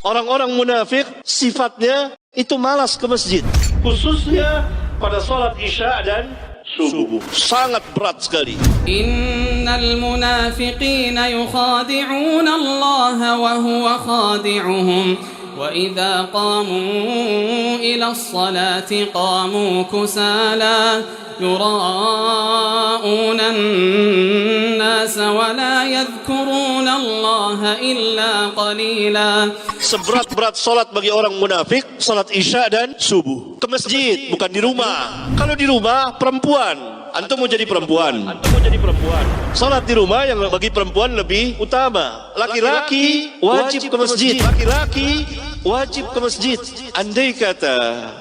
Orang-orang munafik sifatnya itu malas ke masjid, khususnya pada salat Isya dan subuh. Sangat berat sekali. Innal munafiqina yukhadi'una Allah wa huwa khadi'uhum wa idza qamu ila as-salati qamu kusala yura'una an-nas wa la yadhkuruna Allah illa qalila. Seberat-berat salat bagi orang munafik, salat Isya dan subuh. Ke masjid, bukan di rumah. Kalau di rumah, perempuan. Antum mau jadi perempuan. Salat di rumah yang bagi perempuan lebih utama. Laki-laki wajib ke masjid. Andai kata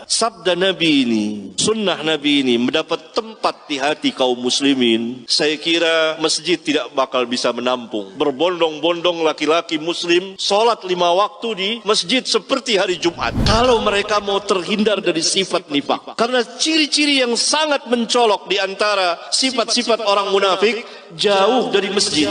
sabda Nabi ini, sunnah Nabi ini mendapat tempat di hati kaum muslimin, saya kira masjid tidak bakal bisa menampung. Berbondong-bondong laki-laki muslim salat 5 waktu di masjid seperti hari Jumat. Kalau mereka mau terhindar dari sifat nifak, karena ciri-ciri yang sangat mencolok di antara sifat-sifat orang munafik, jauh dari masjid.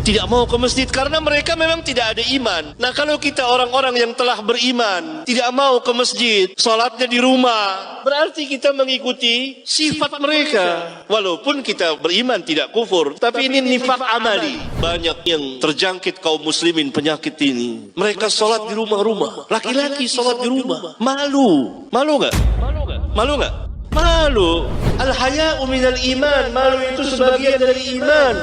Tidak mau ke masjid karena mereka memang tidak ada iman. Nah, kalau kita orang-orang yang telah beriman tidak mau ke masjid, salatnya di rumah, berarti kita mengikuti sifat mereka. Walaupun kita beriman tidak kufur, tapi ini nifak amali. Banyak yang terjangkit kaum muslimin penyakit ini. Mereka salat di rumah-rumah. Laki-laki salat di rumah. Malu nggak? Malu. Al-haya'u minal iman. Malu itu sebagian dari iman.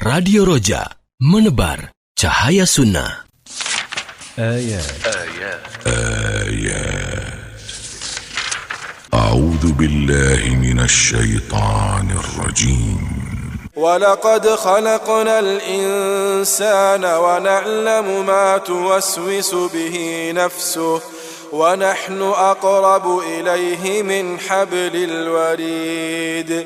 Radio Roja, menebar cahaya sunnah. Ayat. A'udzu billahi minasy syaithanir rajim. ولقد خلقنا الإنسان ونعلم ما توسوس به نفسه ونحن أقرب إليه من حبل الوريد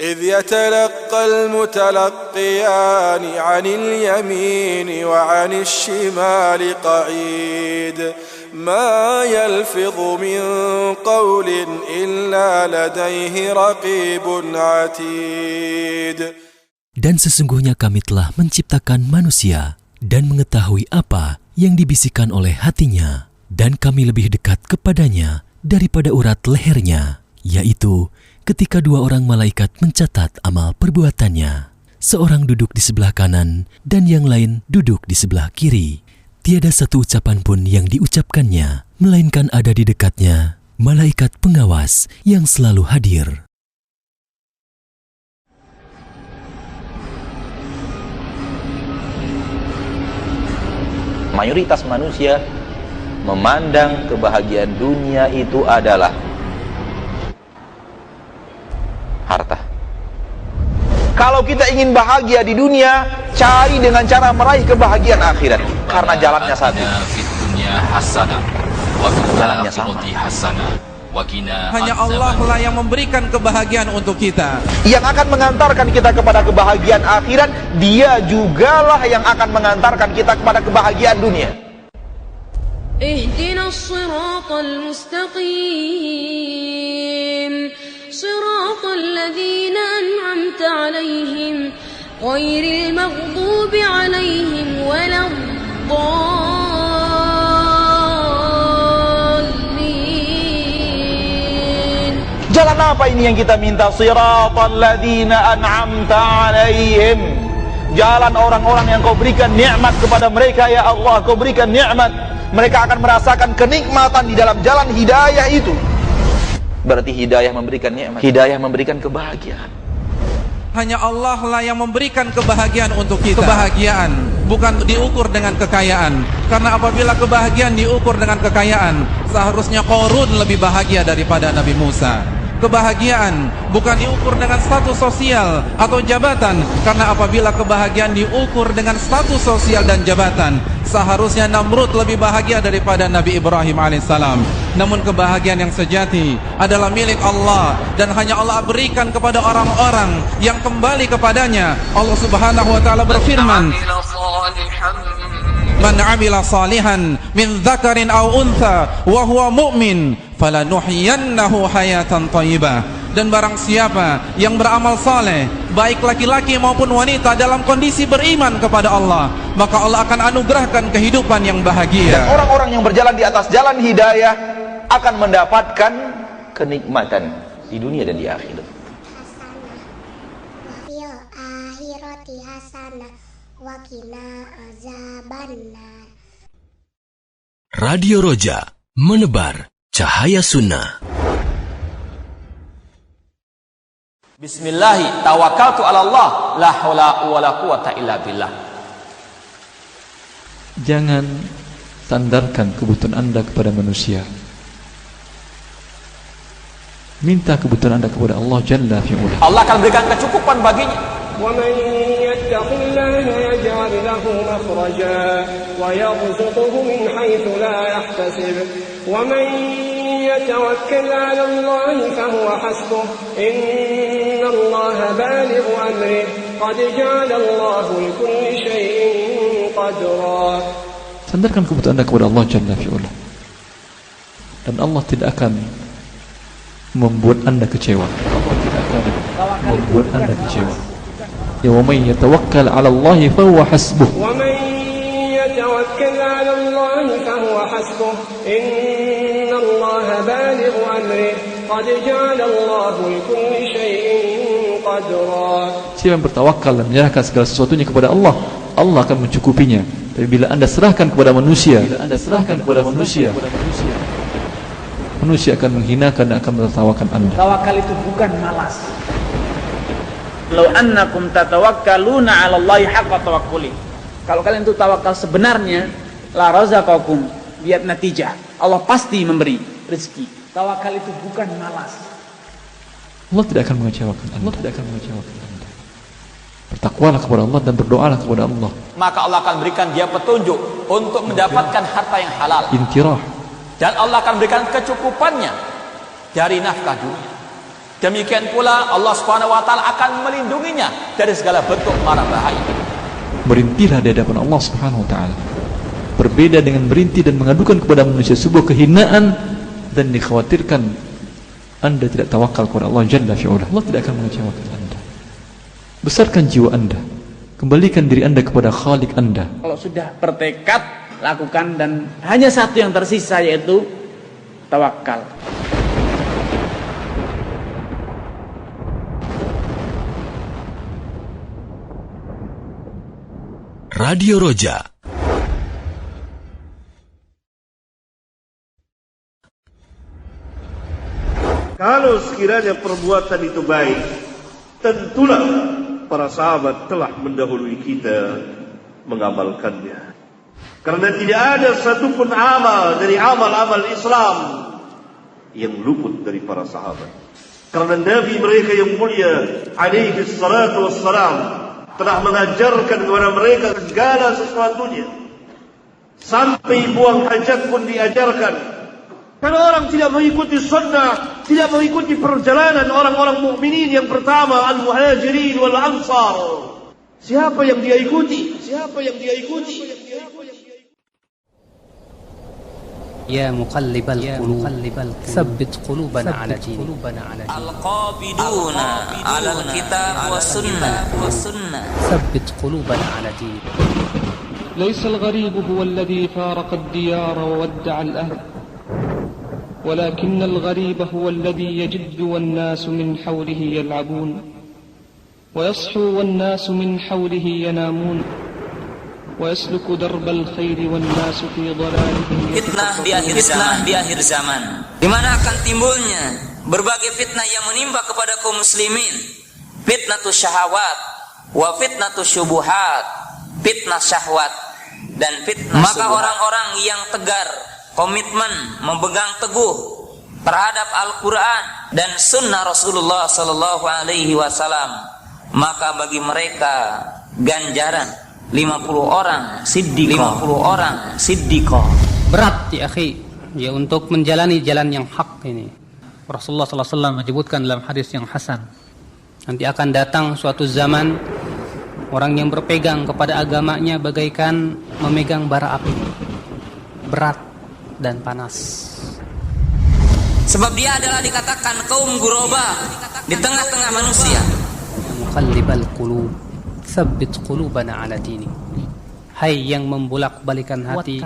إذ يتلقى المتلقيان عن اليمين وعن الشمال قعيد ما يلفظ من قول إلا لديه رقيب عتيد. Dan sesungguhnya kami telah menciptakan manusia dan mengetahui apa yang dibisikkan oleh hatinya, dan kami lebih dekat kepadanya daripada urat lehernya, yaitu ketika 2 orang malaikat mencatat amal perbuatannya. Seorang duduk di sebelah kanan dan yang lain duduk di sebelah kiri. Tiada satu ucapan pun yang diucapkannya, melainkan ada di dekatnya malaikat pengawas yang selalu hadir. Mayoritas manusia memandang kebahagiaan dunia itu adalah harta. Kalau kita ingin bahagia di dunia, cari dengan cara meraih kebahagiaan akhirat, karena jalannya satu. Jalannya sama. Hanya Allah lah yang memberikan kebahagiaan untuk kita. Yang akan mengantarkan kita kepada kebahagiaan akhirat, Dia jugalah yang akan mengantarkan kita kepada kebahagiaan dunia. Ihdinas siratal mustaqim. صراط الذين أنعمت عليهم غير المغضوب عليهم ولا الضالين. Jalan apa ini yang kita minta? Siratal ladzina an'amta alaihim. Jalan orang-orang yang kau berikan nikmat kepada mereka, ya Allah. Kau berikan nikmat, mereka akan merasakan kenikmatan di dalam jalan hidayah itu. Berarti hidayah memberikan nikmat, hidayah memberikan kebahagiaan. Hanya Allah lah yang memberikan kebahagiaan untuk kita. Kebahagiaan bukan diukur dengan kekayaan, karena apabila kebahagiaan diukur dengan kekayaan, seharusnya Qarun lebih bahagia daripada Nabi Musa. Kebahagiaan bukan diukur dengan status sosial atau jabatan, karena apabila kebahagiaan diukur dengan status sosial dan jabatan, seharusnya Namrud lebih bahagia daripada Nabi Ibrahim alaihissalam. Namun kebahagiaan yang sejati adalah milik Allah, dan hanya Allah berikan kepada orang-orang yang kembali kepadanya. Allah Subhanahu wa taala berfirman, "Man 'amila salihan min dzakarin aw untha wa huwa mu'min falanuhyiyannahu hayatan thayyibah." Dan barang siapa yang beramal saleh, baik laki-laki maupun wanita, dalam kondisi beriman kepada Allah, maka Allah akan anugerahkan kehidupan yang bahagia. Dan orang-orang yang berjalan di atas jalan hidayah akan mendapatkan kenikmatan di dunia dan di akhirat. Radio Roja, menebar cahaya sunnah. Bismillahi tawakkaltu ala Allah, la haula wala quwata illa billah. Jangan sandarkan kebutuhan Anda kepada manusia. Minta kebutuhan Anda kepada Allah Jalla fi'ula. Allah akan berikan kecukupan baginya. وَمَنْ يَتَّقِ اللَّهَ يَجْعَلْ لَهُ مَخْرَجًا وَيَرْزُقْهُ مِنْ حَيْثُ لَا يَحْتَسِبُ وَمَنْ يَتَوَكَّلْ عَلَى اللَّهِ فَهُوَ حَسْبُهُ إِنَّ اللَّهَ بَالِغُ أَمْرِهِ قَدْ جَعَلَ اللَّهُ لِكُلِّ شَيْءٍ قَدْرًا. Sandarkan kebutuhan Anda kepada Allah Jalla fi'ula, dan Allah tidak akan membuat Anda kecewa. Allah tidak akan membuat Anda kecewa. Ya wa man yatawakkal 'ala Allah fa huwa hasbuh. Wa man yatawakkal 'ala Allah fa huwa hasbuh. Inna Allah balighu amrihi qad ja'ala Allah likulli shay'in qadra. Siapa yang bertawakal dan menyerahkan segala sesuatunya kepada Allah, Allah akan mencukupinya. Tapi bila Anda serahkan kepada manusia, manusia akan menghinakan dan akan menertawakan Anda. Tawakal itu bukan malas. Law annakum tatawakkaluna 'ala Allahi haqqa tawakkuli. Kalau kalian itu tawakal sebenarnya, la razaqakum biat natijah. Allah pasti memberi rezeki. Tawakal itu bukan malas. Allah tidak akan mengecewakan Anda. Bertakwalah kepada Allah dan berdoalah kepada Allah. Maka Allah akan berikan dia petunjuk untuk mendapatkan harta yang halal. Intirah. Dan Allah akan berikan kecukupannya dari nafkah dunia. Demikian pula Allah Subhanahu wa taala akan melindunginya dari segala bentuk mara bahaya. Merintihlah di hadapan Allah Subhanahu wa taala. Berbeda dengan merintih dan mengadukan kepada manusia sebuah kehinaan dan dikhawatirkan Anda tidak tawakal kepada Allah Jalla fi'ula. Allah tidak akan mengecewakan Anda. Besarkan jiwa Anda. Kembalikan diri Anda kepada Khalik Anda. Kalau sudah bertekad, lakukan, dan hanya satu yang tersisa, yaitu tawakal. Radio Roja. Kalau sekiranya perbuatan itu baik, tentulah para sahabat telah mendahului kita mengamalkannya. Karena tidak ada satupun amal dari amal-amal Islam yang luput dari para sahabat. Karena Nabi mereka yang mulia alaihi salatu wassalam telah mengajarkan kepada mereka segala sesuatunya. Sampai buang hajat pun diajarkan. Kalau orang tidak mengikuti sunnah, tidak mengikuti perjalanan orang-orang mukminin yang pertama, al-muhajirin wal ansar, siapa yang dia ikuti? Ya muqallibal qulub tsabbit qulubana ala dinik. Al-qabiduna 'alal kitab was sunnah tsabbit qulubana ala dinik. ليس الغريب هو الذي فارق الديار وودع الأهل ولكن الغريب هو الذي يجد والناس من حوله يلعبون ويصحو والناس من حوله ينامون ويسلك درب الخير والناس في ضلالهم. Fitnah di akhir zaman, di mana akan timbulnya berbagai fitnah yang menimpa kepada kaum muslimin. Fitnatus syahawat wa fitnatus syubuhat, fitnah syahwat dan fitnah. Maka orang-orang yang tegar komitmen memegang teguh terhadap Al-Quran dan Sunnah Rasulullah Sallallahu Alaihi Wasallam, maka bagi mereka ganjaran 50 orang siddiqah. Berat ya akhi, ya untuk menjalani jalan yang hak ini. Rasulullah sallallahu alaihi wasallam menyebutkan dalam hadis yang hasan, nanti akan datang suatu zaman orang yang berpegang kepada agamanya bagaikan memegang bara api, berat dan panas. Sebab dia adalah dikatakan kaum guroba di tengah-tengah manusia. Muqallibal qulub, tsabbit qulubana ala dinik. Hai yang membolak-balikan hati,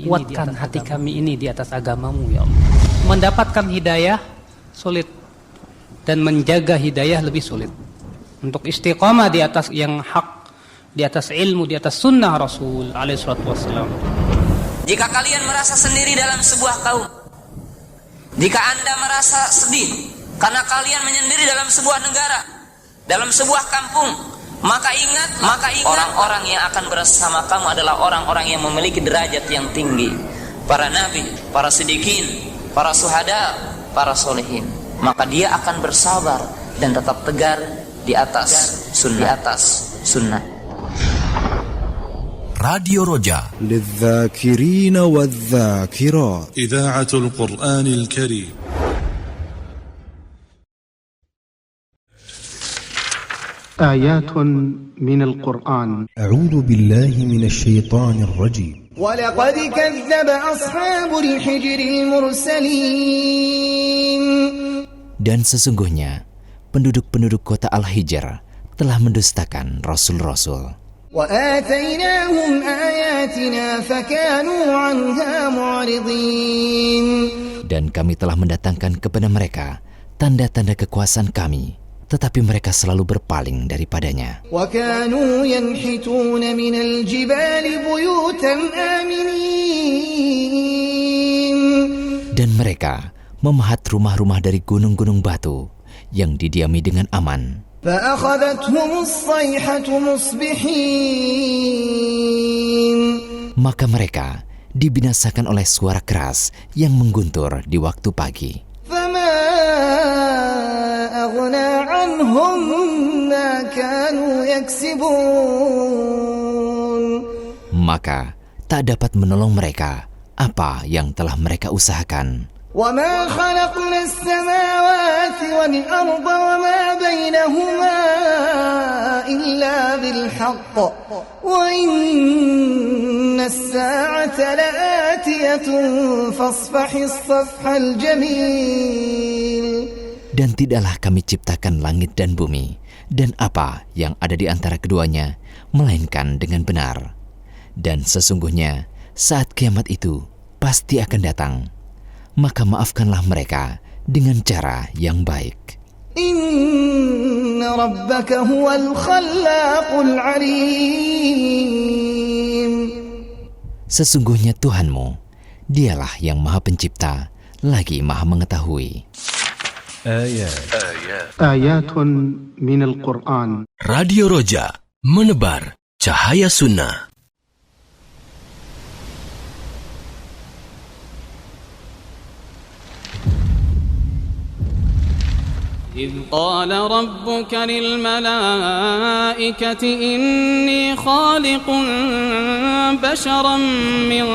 kuatkan hati kami ini di atas agamamu ya Allah. Mendapatkan hidayah sulit dan menjaga hidayah lebih sulit. Untuk istiqamah di atas yang hak, di atas ilmu, di atas sunnah Rasul alaihi salatu wassalam. Jika kalian merasa sendiri dalam sebuah kaum, jika Anda merasa sedih karena kalian menyendiri dalam sebuah negara, dalam sebuah kampung, maka ingat orang-orang yang akan bersama kamu adalah orang-orang yang memiliki derajat yang tinggi. Para nabi, para siddiqin, para syuhada, para solehin. Maka dia akan bersabar dan tetap tegar di atas sunnah. Radio Roja للذاكرين والذاكرات إذاعة القرآن الكريم. آيات من القرآن. أعوذ بالله من الشيطان الرجيم. ولقد كذب أصحاب الحجر المرسلين. Dan sesungguhnya penduduk-penduduk kota Al-Hijr telah mendustakan rasul-rasul. وآتيناهم آياتنا فكانوا عنها معرضين. Dan kami telah mendatangkan kepada mereka tanda-tanda kekuasaan kami, tetapi mereka selalu berpaling daripadanya. وكانوا ينحتون من الجبال بيوتا آمنين. Dan mereka memahat rumah-rumah dari gunung-gunung batu yang didiami dengan aman. فأخذتهم الصيحة مصبحين. Maka mereka dibinasakan oleh suara keras yang mengguntur di waktu pagi. فما أغنى عنهم ما كانوا يكسبون. Maka tak dapat menolong mereka apa yang telah mereka usahakan. وما خلقنا السماوات والأرض وما بينهما إلا بالحق وإن الساعة لآتية فاصفح الصفح الجميل. Dan tidaklah kami ciptakan langit dan bumi dan apa yang ada di antara keduanya melainkan dengan benar. Dan sesungguhnya saat kiamat itu pasti akan datang. Maka maafkanlah mereka dengan cara yang baik. Inna rabbaka huwal khallaqul alim. Sesungguhnya Tuhanmu, dialah yang maha pencipta, lagi maha mengetahui. Ayatun minal Qur'an. Radio Roja, menebar cahaya sunnah. إذ قال ربك للملائكة إني خالق بشرا من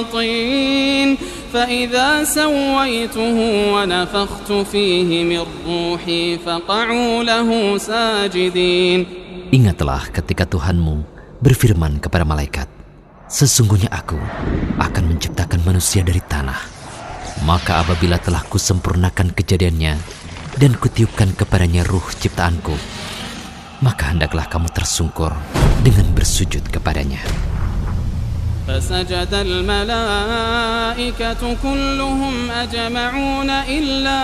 طين فإذا سويته ونفخت فيه من روحي فقعوا له ساجدين. Ingatlah ketika Tuhanmu berfirman kepada malaikat, sesungguhnya aku akan menciptakan manusia dari tanah. Maka apabila telah kusempurnakan kejadiannya dan kutiupkan kepadanya ruh ciptaanku, maka hendaklah kamu tersungkur dengan bersujud kepadanya. فسجد الملائكة كلهم أجمعون إلا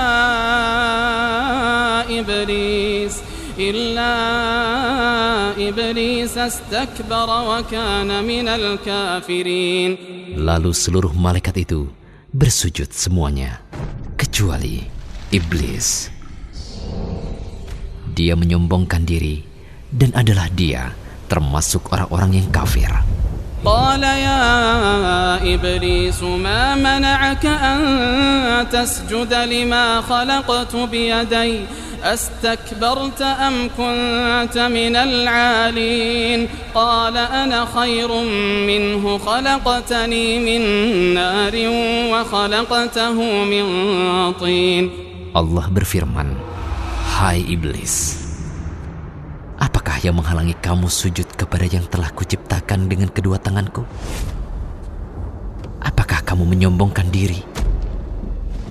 إبليس استكبر وكان من الكافرين. Lalu seluruh malaikat itu bersujud semuanya kecuali Iblis. Dia menyombongkan diri dan adalah dia termasuk orang-orang yang kafir. قال يا إبليس ما منعك أن تسجد لما خلقت بيدي أستكبرت أم كنت من العالين قال أنا خير منه خلقتني من نار وخلقته من طين. Allah berfirman, hai Iblis, apakah yang menghalangi kamu sujud kepada yang telah kuciptakan dengan kedua tanganku? Apakah kamu menyombongkan diri?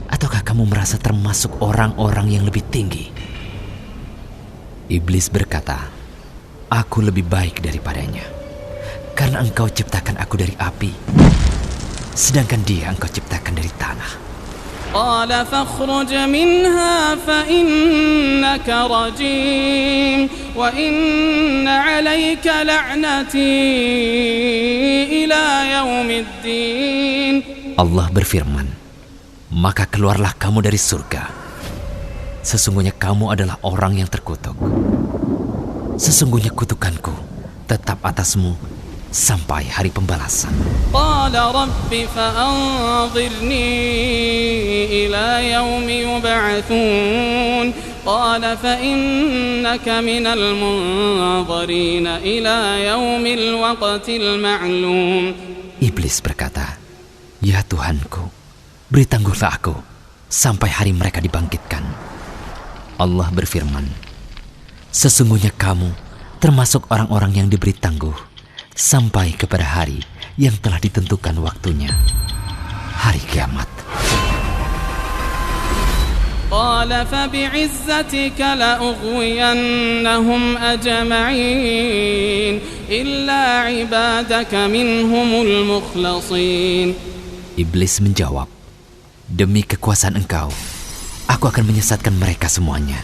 Atau Ataukah kamu merasa termasuk orang-orang yang lebih tinggi? Iblis berkata, aku lebih baik daripadanya, karena engkau ciptakan aku dari api, sedangkan dia engkau ciptakan dari tanah. قال فاخرج منها فإنك رجيم وإن عليك لعنتي إلى يوم الدين. Allah berfirman, maka keluarlah kamu dari surga. Sesungguhnya kamu adalah orang yang terkutuk. Sesungguhnya kutukanku tetap atasmu sampai hari pembalasan. Qala rabbi fa'anzirni ila yaumi yub'atsun. Qala fa'innaka minal munzirin ila yaumil waqtil ma'lum. Iblis berkata, ya Tuhanku, beri tangguhlah aku sampai hari mereka dibangkitkan. Allah berfirman, sesungguhnya kamu termasuk orang-orang yang diberi tangguh sampai kepada hari yang telah ditentukan waktunya, hari kiamat. Qala fabi'izzatika la'ughwiyannahum ajma'in illa 'ibadaka minhumul mukhlasin. Iblis menjawab, demi kekuasaan engkau, aku akan menyesatkan mereka semuanya,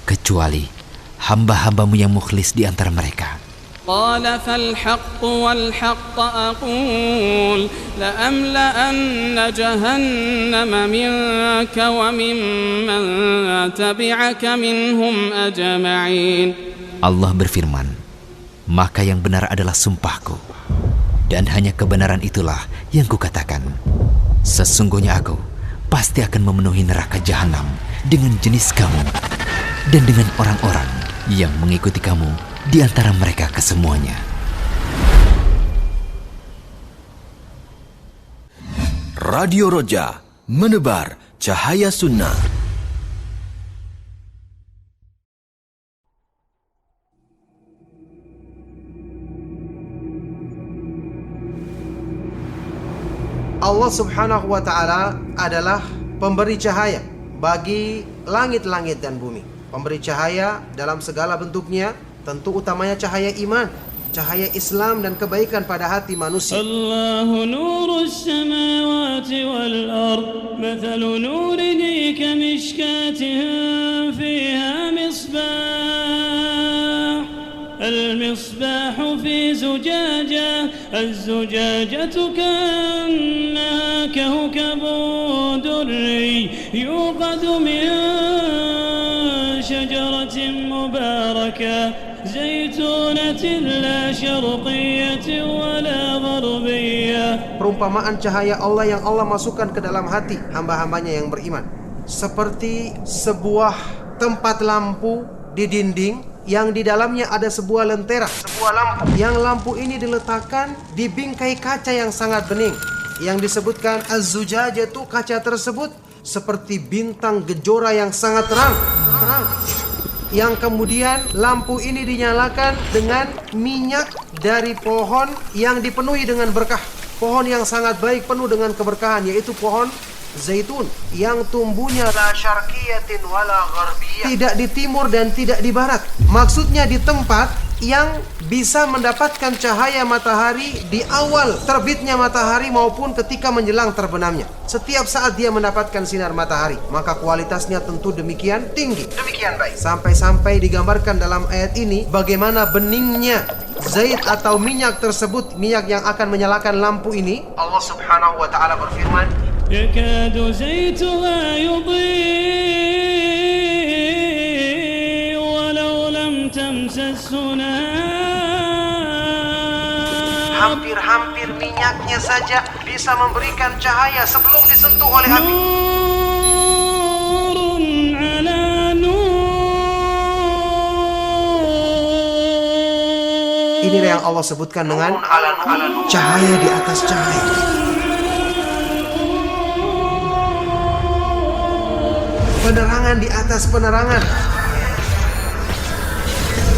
kecuali hamba-hambamu yang mukhlis di antara mereka. قال فالحق والحق أقول لأملأن جهنم منك وممن تبعك منهم أجمعين. Allah berfirman, maka yang benar adalah sumpahku, dan hanya kebenaran itulah yang kukatakan. Sesungguhnya aku pasti akan memenuhi neraka jahanam dengan jenis kamu dan dengan orang-orang yang mengikuti kamu di antara mereka kesemuanya. Radio Roja, menebar cahaya sunnah. Allah subhanahu wa ta'ala adalah pemberi cahaya bagi langit-langit dan bumi. Pemberi cahaya dalam segala bentuknya, tentu utamanya cahaya iman, cahaya Islam dan kebaikan pada hati manusia. Allahu nurus samawati wal ard, mathalu nurihi kamishkatin fiha misbah, al-misbahu fi zujajah, az-zujajatu kannaha kawkabun durri yuqadu min shajaratin mubarakah زيتونة لا شرقية ولا غربية. Perumpamaan cahaya Allah yang Allah masukkan ke dalam hati hamba-hambanya yang beriman, seperti sebuah tempat lampu di dinding yang di dalamnya ada sebuah lentera, sebuah lampu. Yang lampu ini diletakkan di bingkai kaca yang sangat bening, yang disebutkan az-zujajatu. Kaca tersebut seperti bintang gejora yang sangat terang. Yang kemudian lampu ini dinyalakan dengan minyak dari pohon yang dipenuhi dengan berkah. Pohon yang sangat baik, penuh dengan keberkahan, yaitu pohon zaitun yang tumbuhnya la syarqiyatin wala gharbiyah, tidak di timur dan tidak di barat. Maksudnya di tempat yang bisa mendapatkan cahaya matahari di awal terbitnya matahari maupun ketika menjelang terbenamnya. Setiap saat dia mendapatkan sinar matahari, maka kualitasnya tentu demikian tinggi, demikian baik. Sampai-sampai digambarkan dalam ayat ini bagaimana beningnya zait atau minyak tersebut, minyak yang akan menyalakan lampu ini. Allah subhanahu wa ta'ala berfirman, yakadu zaituha yudhi walau lam tamsashu hampir-hampir minyaknya saja bisa memberikan cahaya sebelum disentuh oleh api. Nurun ala nur. Inilah yang Allah sebutkan dengan cahaya di atas cahaya. Penerangan di atas penerangan.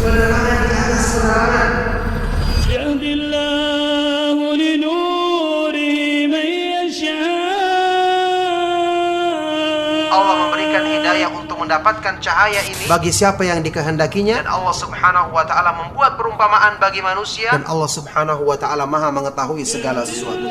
Penerangan di atas penerangan. Yahdillahu linurihi man yasha'. untuk mendapatkan cahaya ini bagi siapa yang dikehendakinya. Dan Allah Subhanahu wa taala membuat perumpamaan bagi manusia, dan Allah Subhanahu wa taala Maha mengetahui segala sesuatu.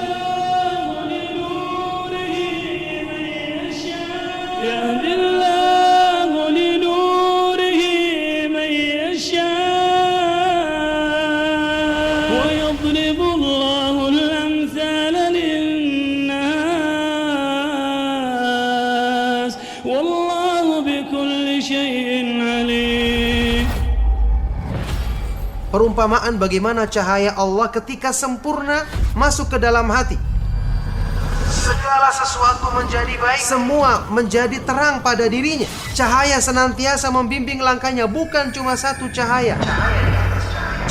Perumpamaan bagaimana cahaya Allah ketika sempurna masuk ke dalam hati. Segala sesuatu menjadi baik, semua menjadi terang pada dirinya. Cahaya senantiasa membimbing langkahnya, bukan cuma satu cahaya.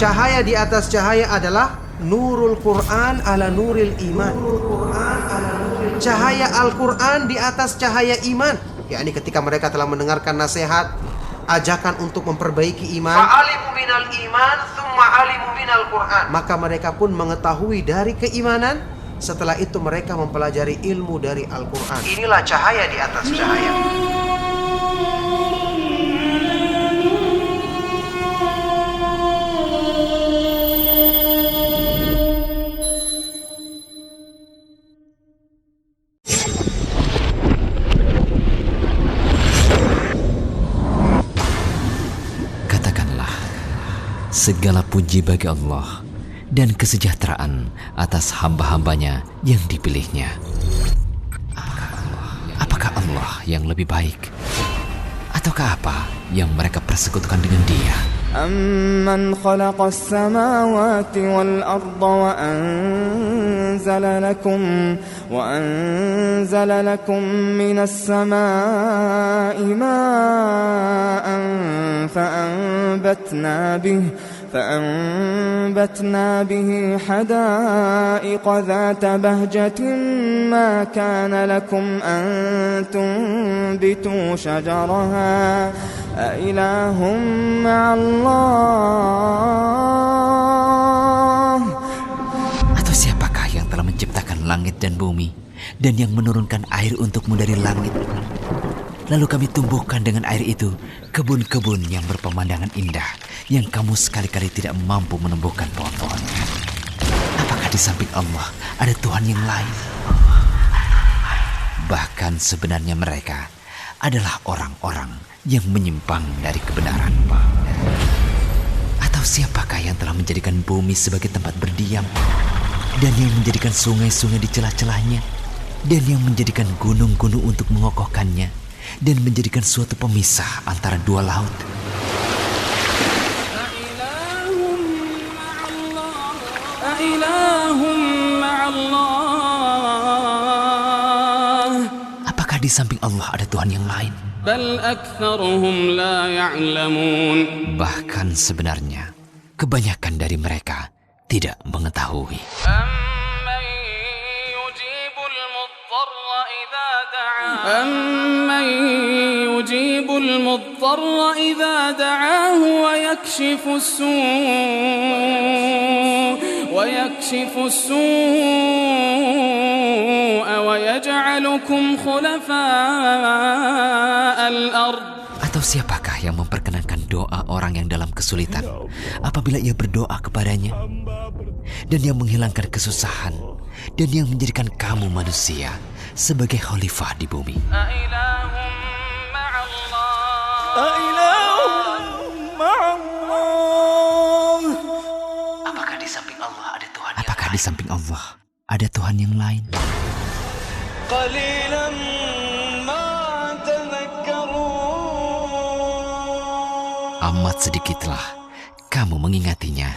Cahaya di atas cahaya adalah nurul Quran ala nuril iman. Cahaya Al-Quran di atas cahaya iman. Yakni ketika mereka telah mendengarkan nasihat, ajakan untuk memperbaiki iman, fa'alimu minal iman thumma alimu minal Quran, maka mereka pun mengetahui dari keimanan. Setelah itu mereka mempelajari ilmu dari Al-Quran. Inilah cahaya di atas cahaya. Segala puji bagi Allah dan kesejahteraan atas hamba-hambanya yang dipilihnya. Apakah Allah yang lebih baik? Ataukah apa yang mereka persekutukan dengan Dia? أَمَّنْ خَلَقَ السَّمَاوَاتِ وَالْأَرْضَ وَأَنزَلَ لَكُم مِّنَ السَّمَاءِ مَاءً فأنبتنا به حدائق ذات بهجة ما كان لكم أن تنبتوا شجرها أإله مع الله. Atau siapakah yang telah menciptakan langit dan bumi dan yang menurunkan air untukmu dari langit? Lalu kami tumbuhkan dengan air itu kebun-kebun yang berpemandangan indah, yang kamu sekali-kali tidak mampu menumbuhkan pohon-pohonnya. Apakah di samping Allah ada Tuhan yang lain? Bahkan sebenarnya mereka adalah orang-orang yang menyimpang dari kebenaran. Atau siapakah yang telah menjadikan bumi sebagai tempat berdiam, dan yang menjadikan sungai-sungai di celah-celahnya, dan yang menjadikan gunung-gunung untuk mengokohkannya, dan menjadikan suatu pemisah antara dua laut? Apakah di samping Allah ada Tuhan yang lain? Bahkan sebenarnya kebanyakan dari mereka tidak mengetahui. أَمَّنْ يُجِيبُ الْمُضْطَرَّ إِذَا دَعَاهُ وَيَكْشِفُ السُّوءَ وَيَجْعَلُكُمْ خُلَفَاءَ الْأَرْضِ. Atau siapakah yang memperkenankan doa orang yang dalam kesulitan apabila ia berdoa kepadanya, dan yang menghilangkan kesusahan, dan yang menjadikan kamu manusia sebagai khalifah di bumi? Apakah di samping Allah ada Tuhan? Apakah di samping Allah ada Tuhan yang lain? Amat sedikitlah kamu mengingatinya.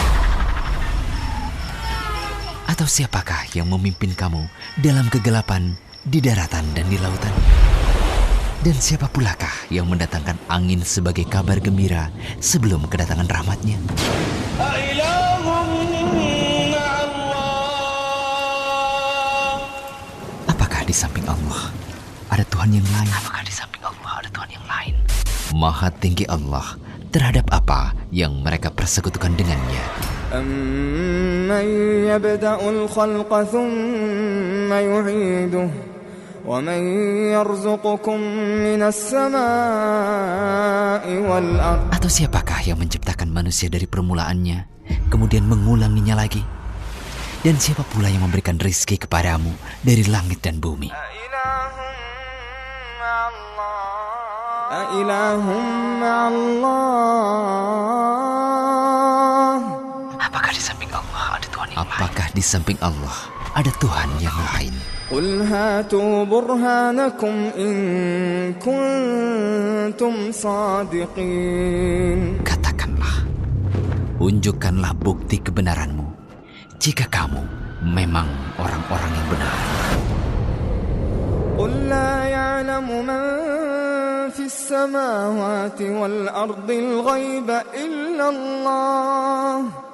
Atau siapakah yang memimpin kamu dalam kegelapan di daratan dan di lautan? Dan siapa pulakah yang mendatangkan angin sebagai kabar gembira sebelum kedatangan rahmatnya? Apakah di samping Allah ada Tuhan yang lain? Apakah di samping Allah ada Tuhan yang lain? Maha tinggi Allah terhadap apa yang mereka persekutukan dengannya. أَمَّنْ يَبْدَأُ الْخَلْقَ ثُمَّ يُعِيدُهُ ومن يرزقكم من السماء والأرض. Atau siapakah yang menciptakan manusia dari permulaannya, kemudian mengulanginya lagi? Dan siapa pula yang memberikan rezeki kepadamu dari langit dan bumi? Apakah di samping Allah ada Tuhan yang lain? Apakah di samping Allah ada Tuhan yang lain? قل هاتوا برهانكم إن كنتم صادقين. Katakanlah, unjukkanlah bukti kebenaranmu jika kamu memang orang-orang yang benar. قل لا يعلم من في السماوات والأرض الغيب إلا الله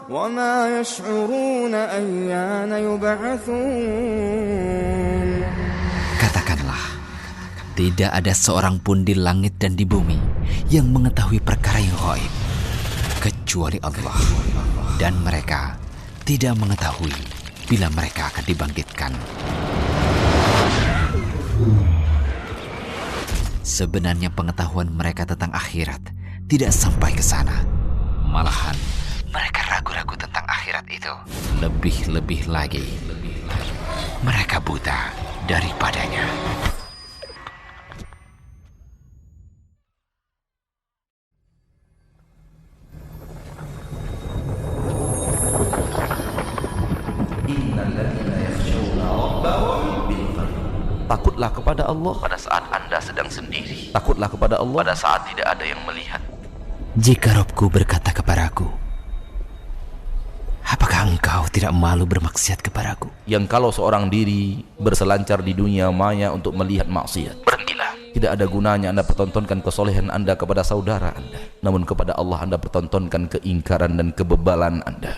وما يشعرون أيان يبعثون. Katakanlah, tidak ada seorang pun di langit dan di bumi yang mengetahui perkara yang gaib kecuali Allah, dan mereka tidak mengetahui bila mereka akan dibangkitkan. Sebenarnya pengetahuan mereka tentang akhirat tidak sampai ke sana. Malahan mereka ragu-ragu tentang akhirat itu. Lebih-lebih lagi, mereka buta daripadanya. Takutlah kepada Allah pada saat Anda sedang sendiri. Takutlah kepada Allah pada saat tidak ada yang melihat. Jika Robku berkata kepadaku, apakah engkau tidak malu bermaksiat kepadaku? Yang kalau seorang diri berselancar di dunia maya untuk melihat maksiat, berhentilah. Tidak ada gunanya Anda pertontonkan kesolehan Anda kepada saudara Anda, namun kepada Allah Anda pertontonkan keingkaran dan kebebalan Anda.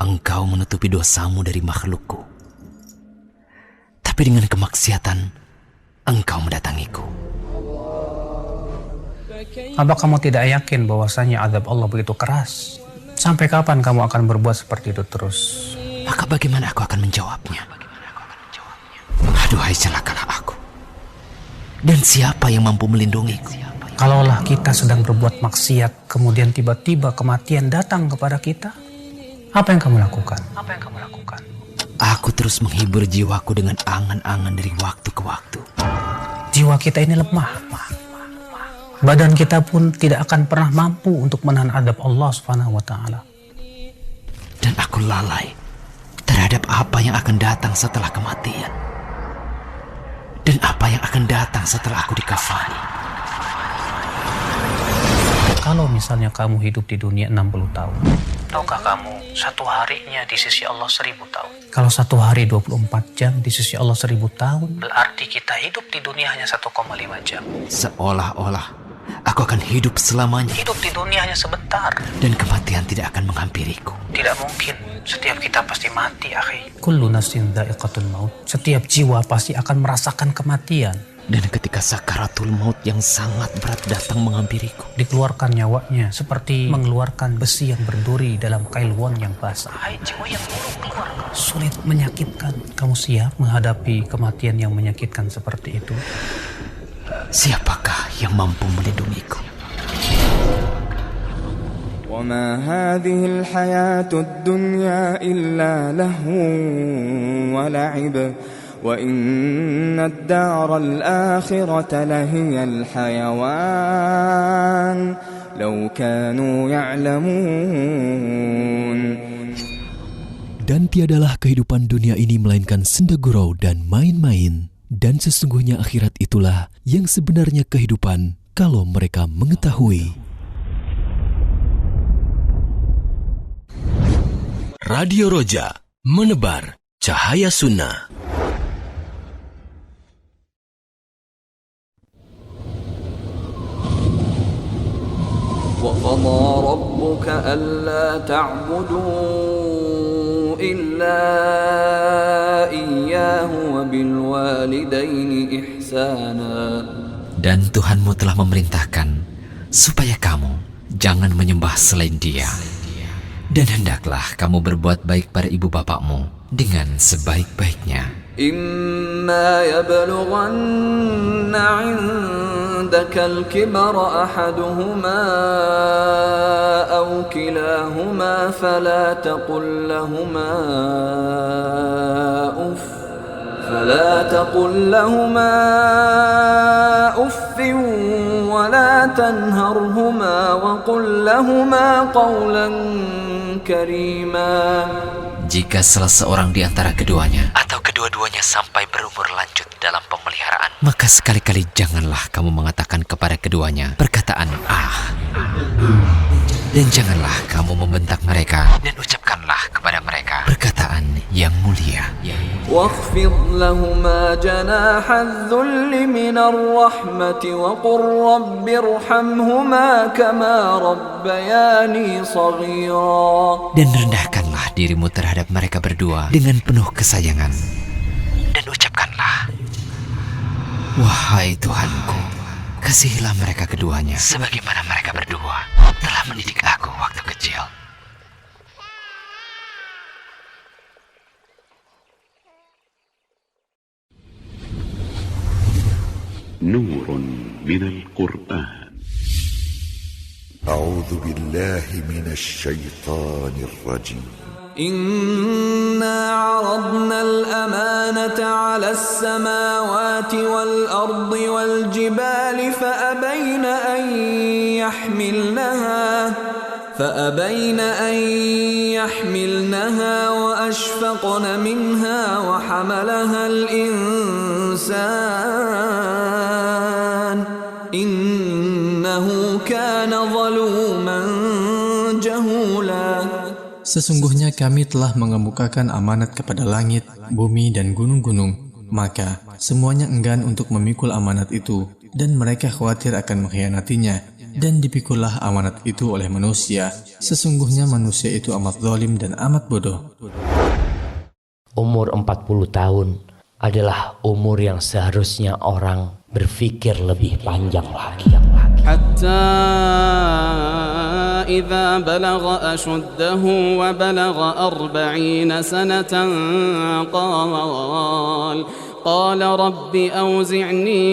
Engkau menutupi dosamu dari makhlukku, tapi dengan kemaksiatan engkau mendatangiku. Apa kamu tidak yakin bahwasanya azab Allah begitu keras? Sampai kapan kamu akan berbuat seperti itu terus? Maka bagaimana aku akan menjawabnya? Aduhai, celakalah aku. Dan siapa yang mampu melindungiku? Kalaulah kita sedang berbuat maksiat, kemudian tiba-tiba kematian datang kepada kita, apa yang kamu lakukan? Aku terus menghibur jiwaku dengan angan-angan dari waktu ke waktu. Jiwa kita ini lemah. Badan kita pun tidak akan pernah mampu untuk menahan adab Allah Subhanahu wa taala. Dan aku lalai terhadap apa yang akan datang setelah kematian. Dan apa yang akan datang setelah aku dikafani. Kalau misalnya kamu hidup di dunia 60 tahun, tahukah kamu satu harinya di sisi Allah 1000 tahun? Kalau satu hari 24 jam di sisi Allah 1000 tahun, berarti kita hidup di dunia hanya 1,5 jam. Seolah-olah aku akan hidup selamanya. Hidup di dunia hanya sebentar. Dan kematian tidak akan menghampiriku. Tidak mungkin. Setiap kita pasti mati, akhi. Kullu nafsin dha'iqatul maut. Setiap jiwa pasti akan merasakan kematian. Dan ketika sakaratul maut yang sangat berat datang menghampiriku, dikeluarkan nyawanya seperti mengeluarkan besi yang berduri dalam kail won yang basah. Hai jiwa yang buruk, keluar. Sulit, menyakitkan. Kamu siap menghadapi kematian yang menyakitkan seperti itu? Siapakah yang mampu melindungiku? وَمَا هَذِهِ الْحَيَاةُ الدُّنْيَا إِلَّا لَهْوٌ وَلَعِبٌ وَإِنَّ الدَّارَ الْآخِرَةَ لَهِيَ الْحَيَوَانُ لَوْ كَانُوا يَعْلَمُونَ. Dan tiadalah kehidupan dunia ini melainkan senda gurau dan main-main. Dan sesungguhnya akhirat itulah yang sebenarnya kehidupan kalau mereka mengetahui. Radio Roja, menebar cahaya sunnah. وَقَضَى رَبُّكَ أَلَّا تَعْبُدُوا إِلَّا إِيَّاهُ وَبِالْوَالِدَيْنِ إِحْسَانًا. Dan Tuhanmu telah memerintahkan supaya kamu jangan menyembah selain Dia. Dan hendaklah kamu berbuat baik pada ibu bapakmu dengan sebaik-baiknya. إما يبلغن عندك الكبر أحدهما أو كلاهما فلا تقل لهما أف ولا تنهرهما وقل لهما قولا كريما. Jika salah seorang di antara keduanya atau kedua-duanya sampai berumur lanjut dalam pemeliharaan, maka sekali-kali janganlah kamu mengatakan kepada keduanya perkataan ah. Dan janganlah kamu membentak mereka, dan ucapkanlah kepada mereka perkataan yang mulia. واخفض لهما جناح الذل من الرحمة وقل رب ارحمهما كما ربياني صغيرا. Dan rendahkanlah dirimu terhadap mereka berdua dengan penuh kesayangan. Dan ucapkanlah, wahai Tuhanku, kasihilah mereka keduanya sebagaimana mereka berdua telah mendidik aku waktu kecil. نور من القرآن. أعوذ بالله من الشيطان الرجيم. إنا عرضنا الأمانة على السماوات والأرض والجبال فأبين أن يحملنها وأشفقن منها وحملها الإنسان إنه كان ظلوما جهولا. Sesungguhnya kami telah mengemukakan amanat kepada langit, bumi, dan gunung-gunung. Maka semuanya enggan untuk memikul amanat itu, dan mereka khawatir akan mengkhianatinya. Dan dipikullah amanat itu oleh manusia. Sesungguhnya manusia itu amat zalim dan amat bodoh. Umur 40 tahun adalah umur yang seharusnya orang berpikir lebih panjang lagi. حتى إذا بلغ أشده وبلغ 40 سنة قال رب أوزعني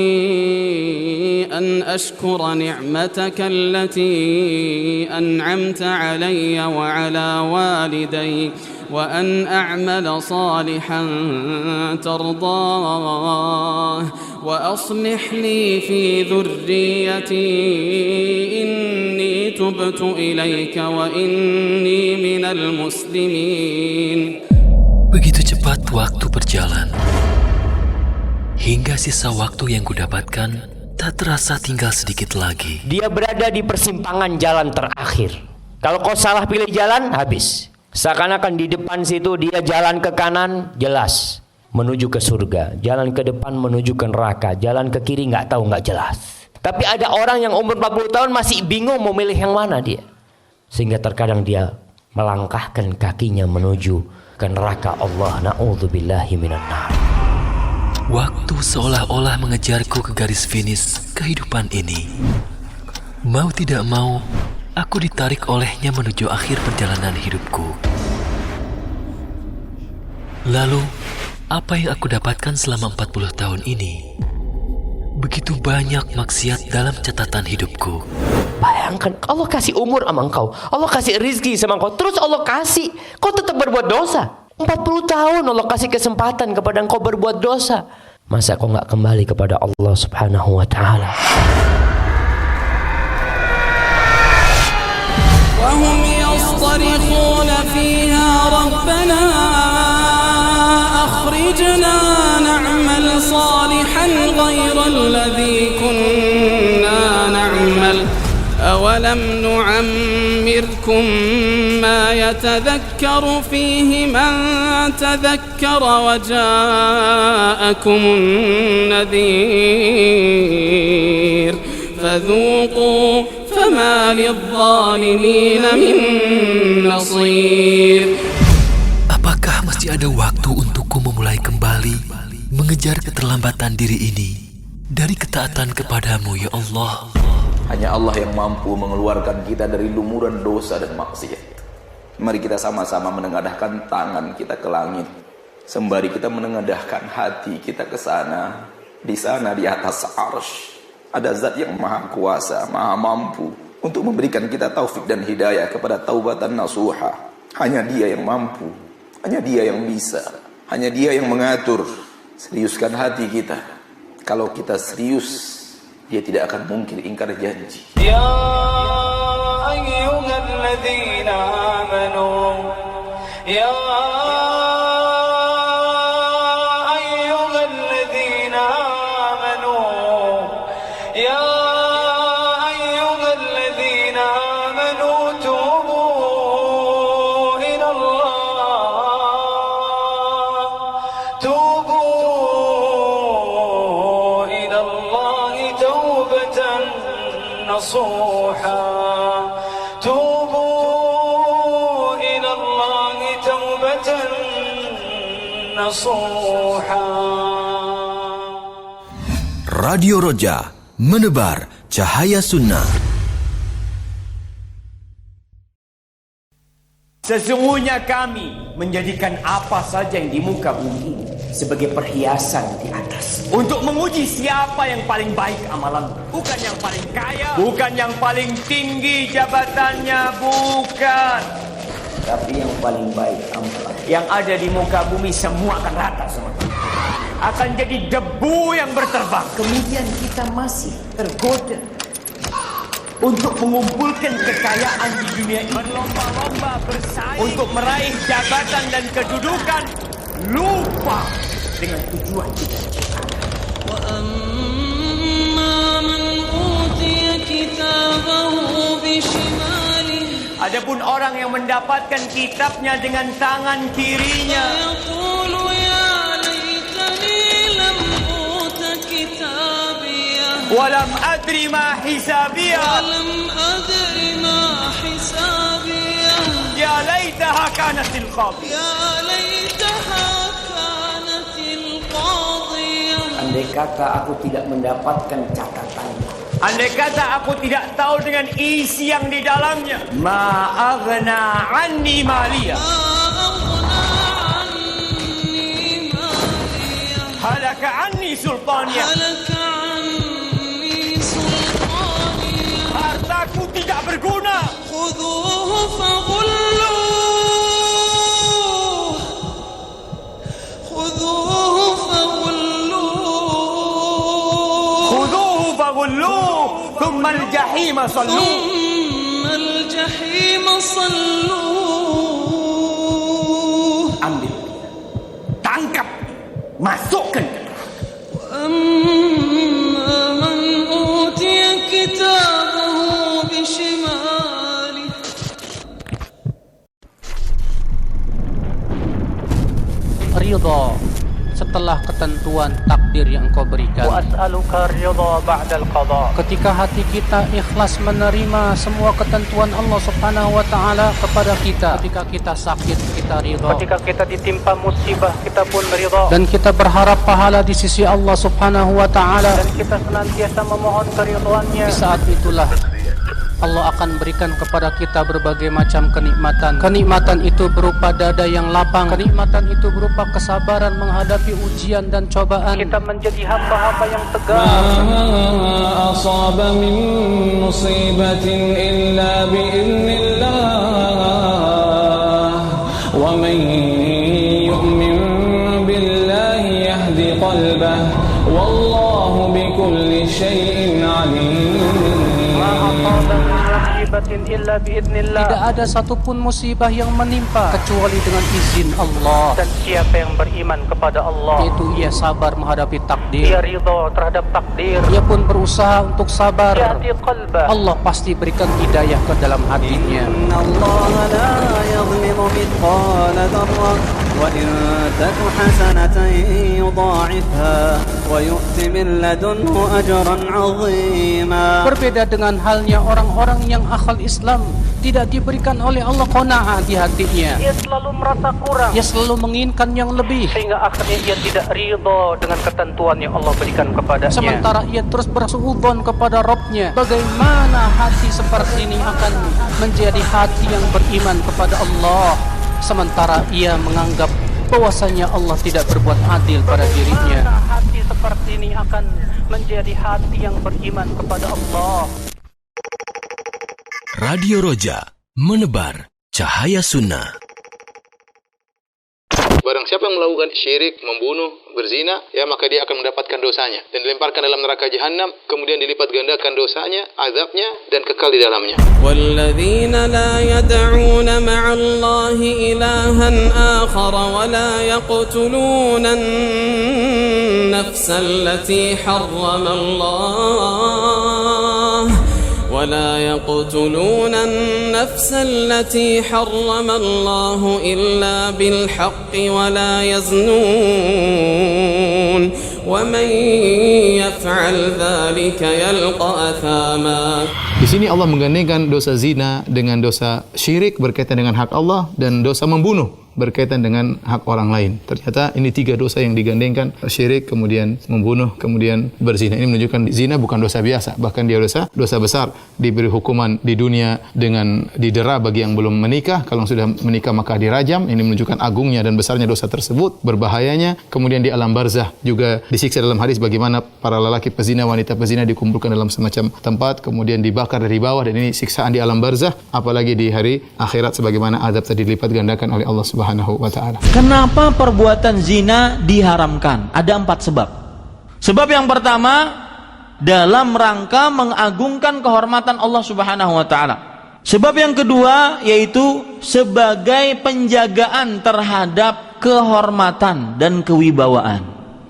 أن أشكر نعمتك التي أنعمت علي وعلى والدي وأن أعمل صالحا ترضاه وأصلح لي في ذريتي إني تبت إليك وإني من المسلمين. Begitu cepat waktu berjalan, hingga sisa waktu yang kudapatkan tak terasa tinggal sedikit lagi. Dia berada di persimpangan jalan terakhir. Kalau kau salah pilih jalan, habis. Seakan-akan di depan situ dia jalan ke kanan, jelas menuju ke surga. Jalan ke depan menuju ke neraka. Jalan ke kiri nggak tahu, nggak jelas. Tapi ada orang yang umur 40 tahun masih bingung mau milih yang mana dia. Sehingga terkadang dia melangkahkan kakinya menuju ke neraka Allah. Na'udzubillahi minan nar. Waktu seolah-olah mengejarku ke garis finish kehidupan ini. Mau tidak mau, aku ditarik olehnya menuju akhir perjalanan hidupku. Lalu, apa yang aku dapatkan selama 40 tahun ini? Begitu banyak maksiat dalam catatan hidupku. Bayangkan, Allah kasih umur sama engkau, Allah kasih rizki sama engkau, terus Allah kasih, kau tetap berbuat dosa. 40 tahun Allah kasih kesempatan kepada engkau berbuat dosa. Masa kau nggak kembali kepada Allah Subhanahu wa ta'ala? وهم يصطرخون فيها ربنا أخرجنا نعمل صالحا غير الذي كنا نعمل أولم نعمركم ما يتذكر فيه من تذكر وجاءكم النذير فذوقوا فما للظالمين من نصير. Apakah masih ada waktu untukku memulai kembali mengejar keterlambatan diri ini dari ketaatan kepadamu, ya Allah? Hanya Allah yang mampu mengeluarkan kita dari lumuran dosa dan maksiat. Mari kita sama-sama menengadahkan tangan kita ke langit Sembari kita menengadahkan hati kita ke sana, di sana di atas arsy ada zat yang maha kuasa, maha mampu untuk memberikan kita taufik dan hidayah kepada taubatan nasuha. Hanya Dia yang mampu, hanya Dia yang bisa, hanya Dia yang mengatur. Seriuskan hati kita. Kalau kita serius, Dia tidak akan mungkin ingkar janji. Ya ayyuhalladzina amanu, ya ayyuhalladzina amanu, ya ayyuhalladzina amanu tubu ila Allah, tubu ila Allah taubatan nasuha, tubu ila Allah taubatan nasuha. Radio Roja, menebar cahaya sunnah. Sesungguhnya kami menjadikan apa saja yang di muka bumi ini sebagai perhiasan di atas, untuk menguji siapa yang paling baik amalan. Bukan yang paling kaya, bukan yang paling tinggi jabatannya, bukan, tapi yang paling baik amalan. Yang ada di muka bumi semua akan rata semua, akan jadi debu yang berterbang. Kemudian kita masih tergoda untuk mengumpulkan kekayaan di dunia ini, berlomba-lomba bersaing untuk meraih jabatan dan kedudukan, lupa dengan tujuan kita. Adapun orang yang mendapatkan kitabnya dengan tangan kirinya, walam adri ma hisabiyah, ya laitaha kanatil qadiyah. Andai kata aku tidak mendapatkan catatannya, andai kata aku tidak tahu dengan isi yang di dalamnya, ma aghna anni maliyah, halaka anni sultaniyah, hartaku tidak berguna. Khudhuhu faghulluh, khudhuhu faghulluh, khudhuhu faghulluh, thumma al-jahim salluh, thumma al-jahim salluh. Ambil, tangkap, masukkan ke neraka. Amma man utiya kitabahu bishimali. Ridha setelah ketentuan takdir yang Engkau berikan. Wa as'aluka ridha ba'dal qada. Ketika hati kita ikhlas menerima semua ketentuan Allah Subhanahu wa taala kepada kita. Ketika kita sakit, kita ridha. Ketika kita ditimpa musibah, kita pun ridha. Dan kita berharap pahala di sisi Allah Subhanahu wa taala, dan kita senantiasa memohon keridhaannya. Di saat itulah Allah akan berikan kepada kita berbagai macam kenikmatan. Kenikmatan itu berupa dada yang lapang. Kenikmatan itu berupa kesabaran menghadapi ujian dan cobaan. Kita menjadi hamba-hamba yang tegar. Ma asaba min musibatin illa bi'idznillah. Wa man yu'min billahi yahdi qalbah. Wallahu bikulli syai'in alim. Tidak ada satupun musibah yang menimpa kecuali dengan izin Allah. Dan siapa yang beriman kepada Allah, yaitu ia sabar menghadapi takdir, ia ridha terhadap takdir, ia pun berusaha untuk sabar, Allah pasti berikan hidayah ke dalam hatinya. Innallaha la yadhlimu mithqala dzarrah wa in taku hasanatan yudha'ifha wa yu'ti min ladunhu ajran 'azima. Berbeda dengan halnya orang-orang yang akal Islam, tidak diberikan oleh Allah qanaah di hatinya. Ia selalu merasa kurang, ia selalu menginginkan yang lebih, sehingga akhirnya ia tidak ridha dengan ketentuan yang Allah berikan kepadanya. Sementara ia terus bersuudzon kepada Rabb-nya. Bagaimana hati seperti ini akan menjadi hati yang beriman kepada Allah, sementara ia menganggap bahwasanya Allah tidak berbuat adil pada dirinya. Hati seperti ini akan menjadi hati yang beriman kepada Allah. Radio Roja, menebar cahaya sunnah. Barang siapa yang melakukan syirik, membunuh, berzina, ya maka dia akan mendapatkan dosanya dan dilemparkan dalam neraka jahanam, kemudian dilipat gandakan dosanya, azabnya, dan kekal di dalamnya. وَالَّذِينَ لَا يَدْعُونَ مَعَ اللَّهِ إِلَٰهًا آخَرَ وَلَا يَقْتُلُونَ النَّفْسَ الَّتِي حَرَّمَ اللَّهُ ولا يقتلون النفس التي حرم الله إلا بالحق ولا يزنون ومن يفعل ذلك يلقى أثاما. Di sini Allah menggandengkan dosa zina dengan dosa syirik berkaitan dengan hak Allah dan dosa membunuh berkaitan dengan hak orang lain. Ternyata ini 3 dosa yang digandengkan, syirik, kemudian membunuh, kemudian berzina. Ini menunjukkan zina bukan dosa biasa, bahkan dia dosa besar. Diberi hukuman di dunia dengan didera bagi yang belum menikah, kalau sudah menikah maka dirajam. Ini menunjukkan agungnya dan besarnya dosa tersebut, berbahayanya. Kemudian di alam barzah juga disiksa dalam hadis bagaimana para lelaki pezina, wanita pezina dikumpulkan dalam semacam tempat, kemudian dibakar dari bawah, dan ini siksaan di alam barzah, apalagi di hari akhirat sebagaimana azab tadi dilipat gandakan oleh Allah Subhanahu wa ta'ala. Kenapa perbuatan zina diharamkan? Ada 4 sebab. Sebab yang pertama, dalam rangka mengagungkan kehormatan Allah Subhanahu wa ta'ala. Sebab yang kedua yaitu sebagai penjagaan terhadap kehormatan dan kewibawaan.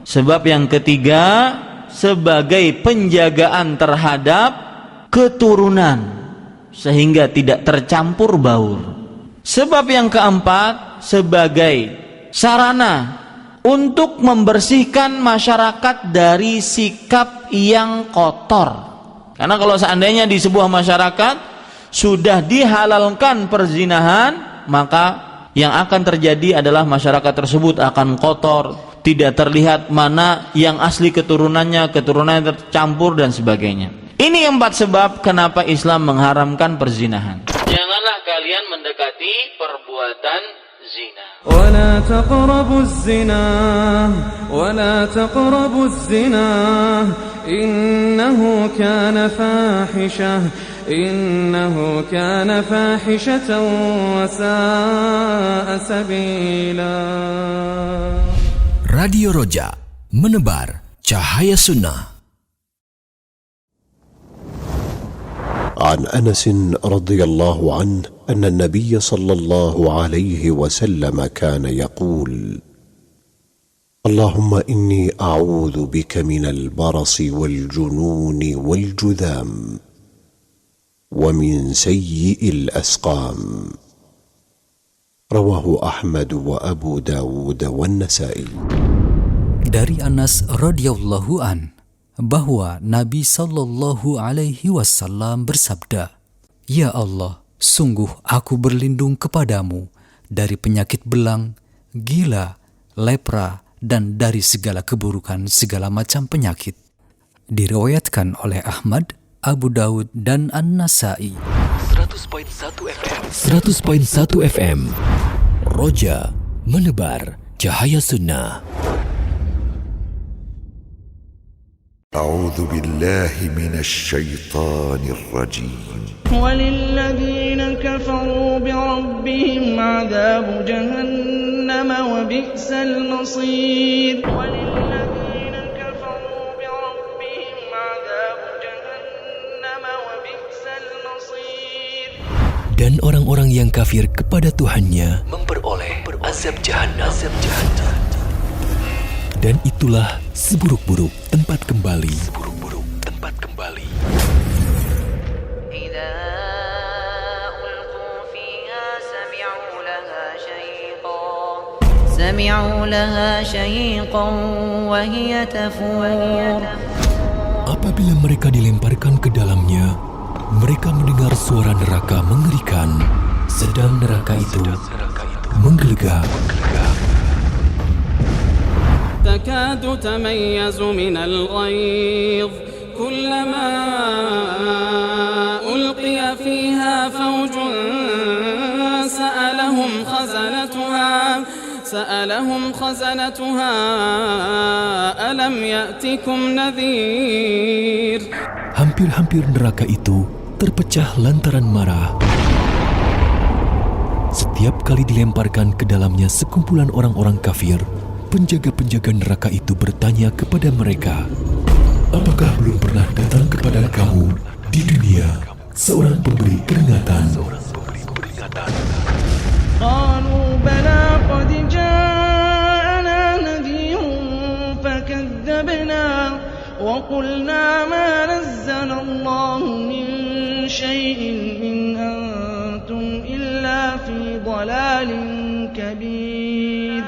Sebab yang ketiga sebagai penjagaan terhadap keturunan sehingga tidak tercampur baur. Sebab yang keempat sebagai sarana untuk membersihkan masyarakat dari sikap yang kotor. Karena kalau seandainya di sebuah masyarakat sudah dihalalkan perzinahan, maka yang akan terjadi adalah masyarakat tersebut akan kotor, tidak terlihat mana yang asli keturunannya tercampur dan sebagainya. Ini 4 sebab kenapa Islam mengharamkan perzinahan. Janganlah kalian mendekati perbuatan zina. ولا تقربوا الزنا ولا تقربوا الزنا إنه كان فاحشة وساء سبيلا. Radio Roja, menebar cahaya sunnah. عن أنس رضي الله عنه أن النبي صلى الله عليه وسلم كان يقول: اللهم إني أعوذ بك من البرص والجنون والجذام ومن سيء الأسقام. رواه أحمد وأبو داود والنسائي. Dari Anas radhiyallahu an bahwa Nabi sallallahu alaihi wasallam bersabda, "Ya Allah, sungguh aku berlindung kepadamu dari penyakit belang, gila, lepra, dan dari segala keburukan segala macam penyakit." Diriwayatkan oleh Ahmad, Abu Daud, dan An-Nasai. 100.1 FM Roja, menebar cahaya sunnah. أعوذ بالله من الشيطان الرجيم. وللذين كفروا بربهم عذاب جهنم وبئس المصير. وللذين كفروا بربهم عذاب جهنم وبئس المصير. Dan orang-orang yang kafir kepada Tuhannya memperoleh azab jahanam. Dan itulah seburuk-buruk tempat kembali. سمعوا لها شهيقا وهي تفور. Apabila mereka dilemparkan ke dalamnya, mereka mendengar suara neraka mengerikan, sedang neraka itu menggelegak. تكاد تميز من الغيظ كلما ألقي فيها فوج سألهم خزنتها ألم يأتكم نذير. Hampir-hampir neraka itu terpecah lantaran marah. Setiap kali dilemparkan ke dalamnya sekumpulan orang-orang kafir, penjaga-penjaga neraka itu bertanya kepada mereka, apakah belum pernah datang kepada kamu di dunia seorang pemberi peringatan? قالوا بلى قد جاءنا نذير فكذبنا وقلنا ما نزل الله من شيء إن أنتم إلا في ضلال كبير.